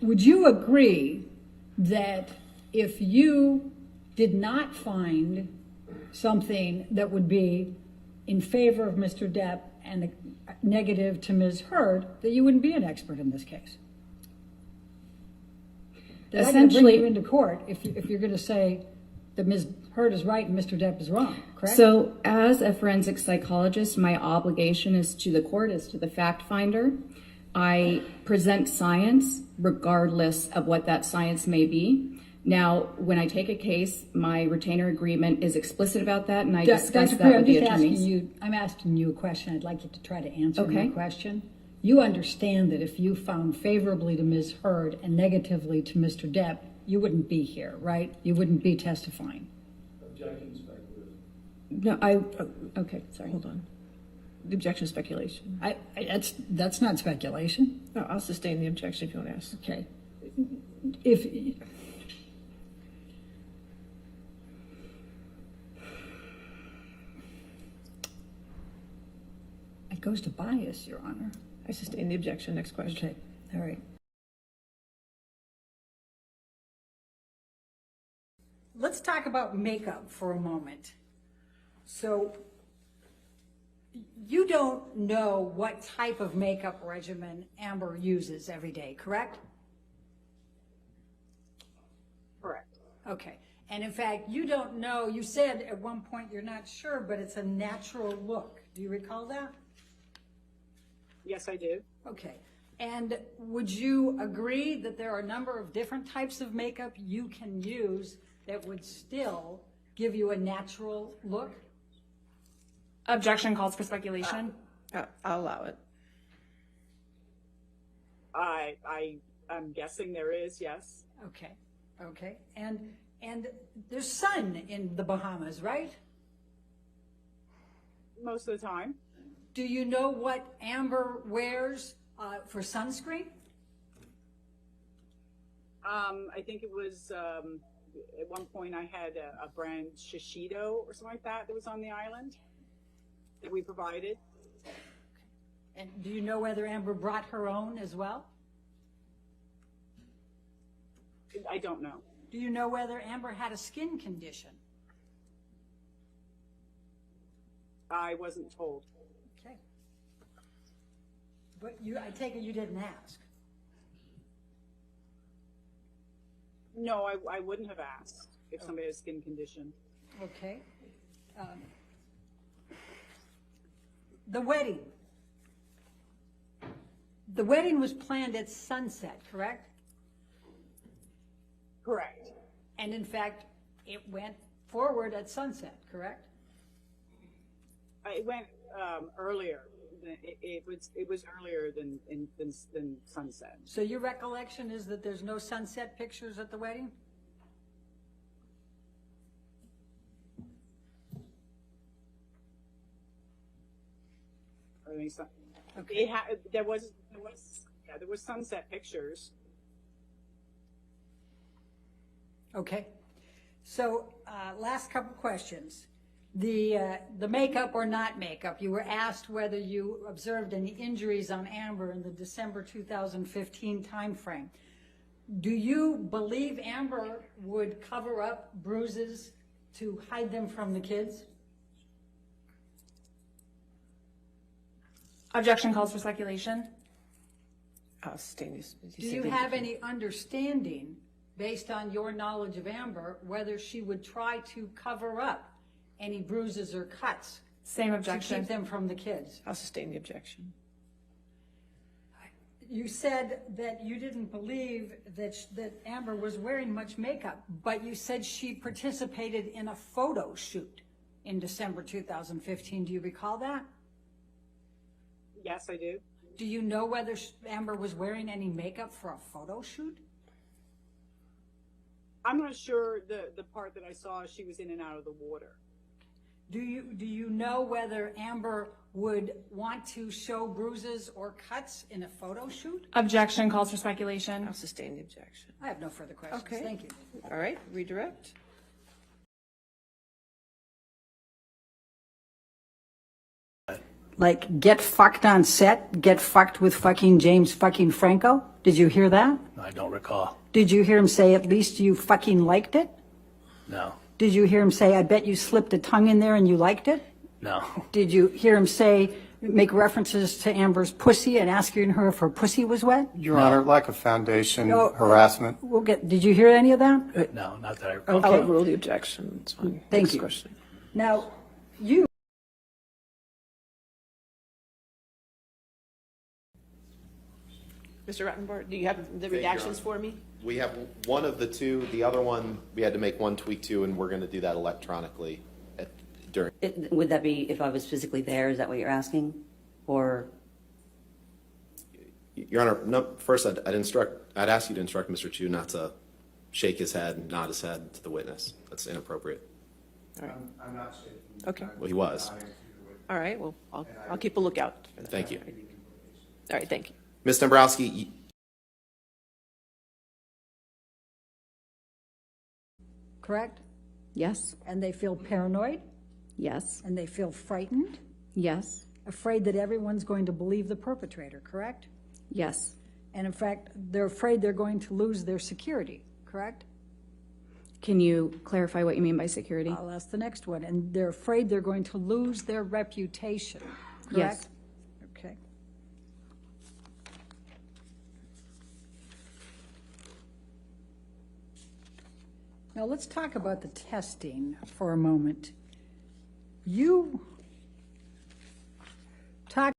would you agree that if you did not find something that would be in favor of Mr. Depp and negative to Ms. Heard, that you wouldn't be an expert in this case? Essentially, bring you into court if you're going to say that Ms. Heard is right and Mr. Depp is wrong, correct? So as a forensic psychologist, my obligation is to the court, is to the fact finder. I present science regardless of what that science may be. Now, when I take a case, my retainer agreement is explicit about that, and I discuss that with the attorneys. I'm asking you a question. I'd like you to try to answer my question. You understand that if you found favorably to Ms. Heard and negatively to Mr. Depp, you wouldn't be here, right? You wouldn't be testifying. Objection speculative. No, okay, sorry. Hold on. The objection is speculation. That's not speculation. No, I'll sustain the objection if you want to ask. Okay. It goes to bias, Your Honor. I sustain the objection. Next question. Okay, all right. Let's talk about makeup for a moment. So, you don't know what type of makeup regimen Amber uses every day, correct? Correct. Okay. And in fact, you don't know, you said at one point you're not sure, but it's a natural look. Do you recall that? Yes, I do. Okay. And would you agree that there are a number of different types of makeup you can use that would still give you a natural look? Objection calls for speculation. I'll allow it. I'm guessing there is, yes. Okay. Okay. And there's sun in the Bahamas, right? Most of the time. Do you know what Amber wears for sunscreen? I think it was, at one point I had a brand Shiseido or something like that was on the island that we provided. And do you know whether Amber brought her own as well? I don't know. Do you know whether Amber had a skin condition? I wasn't told. Okay. But I take it you didn't ask. No, I wouldn't have asked if somebody had a skin condition. Okay. The wedding. The wedding was planned at sunset, correct? Correct. And in fact, it went forward at sunset, correct? It went earlier. It was earlier than sunset. So your recollection is that there's no sunset pictures at the wedding? Okay. There was sunset pictures. Okay. So last couple questions. The makeup or not makeup, you were asked whether you observed any injuries on Amber in the December 2015 timeframe. Do you believe Amber would cover up bruises to hide them from the kids? Objection calls for speculation. I'll sustain this. Do you have any understanding, based on your knowledge of Amber, whether she would try to cover up any bruises or cuts? Same To objection. keep them from the kids? I'll sustain the objection. You said that you didn't believe that Amber was wearing much makeup, but you said she participated in a photo shoot in December 2015. Do you recall that? Yes, I do. Do you know whether Amber was wearing any makeup for a photo shoot? I'm not sure the part that I saw, she was in and out of the water. Do you know whether Amber would want to show bruises or cuts in a photo shoot? Objection calls for speculation. I'll sustain the objection. I have no further questions. Okay. Thank you. All right, redirect. Like, get fucked on set, get fucked with fucking James fucking Franco? Did you hear that? I don't recall. Did you hear him say, at least you fucking liked it? No, Did you hear him say, I bet you slipped a tongue in there and you liked it? no, Did you hear him say, make references to Amber's pussy and asking her if her pussy was wet? Your Honor, lack of foundation, No. harassment. Did you hear any of that? no, not that I recall. I'll overrule the objection. It's fine. Thank Next you. question. Now, you, Mr. Rattenborg, do you have the redactions for me? We have one of the two. The other one, we had to make one tweak to, and we're going to do that electronically during. Would that be if I was physically there? Is that what you're asking? Or Your Honor, no, first I'd ask you to instruct Mr. Chu not to shake his head, nod his head to the witness. That's inappropriate. All right. I'm not shaking. Okay. Well, he was. All right. Well, I'll keep a lookout for that. Thank you. All right. Thank you. Ms. Dombrowski, correct? Yes. And they feel paranoid Yes. and they feel frightened, Yes. afraid that everyone's going to believe the perpetrator, correct? Yes. And in fact, they're afraid they're going to lose their security, correct? Can you clarify what you mean by security? I'll ask the next one. And they're afraid they're going to lose their reputation, correct? Yes. Okay. Now, let's talk about the testing for a moment. You talk.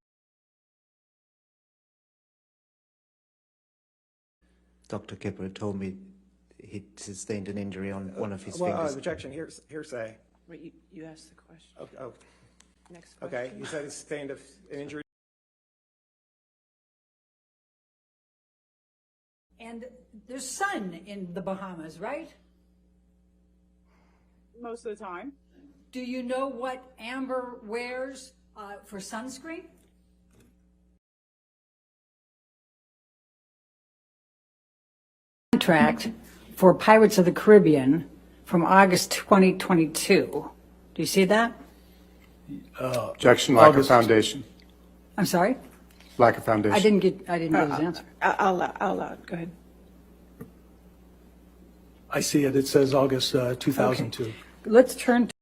Dr. Kipper told me he sustained an injury on one of his Well, fingers. objection, hearsay. Wait, you asked the question. Oh, Next question. okay, you said he sustained an injury. And there's sun in the Bahamas, right? Most of the time. Do you know what Amber wears for sunscreen? Contract for Pirates of the Caribbean from August 2022. Do you see that? Objection, lack of foundation. I'm sorry? Lack of foundation. I didn't get his answer. I'll allow it. Go ahead. I see it. It says August 2002. Let's turn to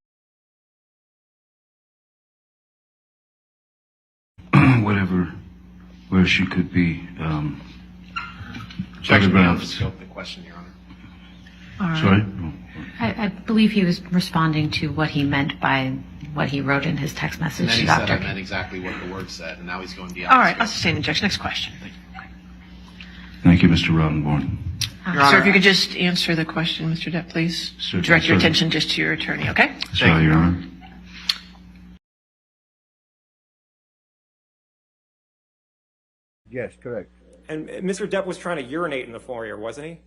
whatever, where she could be Objection, photographed. scope the question, Your Honor. Sorry? I believe he was responding to what he meant by what he wrote in his text message And then to he said Dr. I meant exactly what the word said, and now he's going beyond. All right. the I'll scope. sustain the objection. Next question. Thank you, Mr. Rottenborn. Sir, if you could just answer the question, Mr. Depp, please. Certainly, Direct your certainly. attention just to your attorney, okay? Sorry, Your Honor. Yes, correct. And Mr. Depp was trying to urinate in the foyer, wasn't he?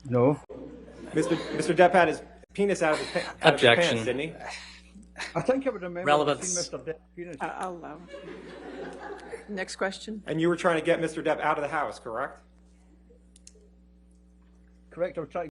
No. Mr. Depp had his penis out of his pants, didn't he? I think I would remember Relevance. seeing Mr. Depp's penis. I'll allow it. Next question. And you were trying to get Mr. Depp out of the house, correct? Correct, I was trying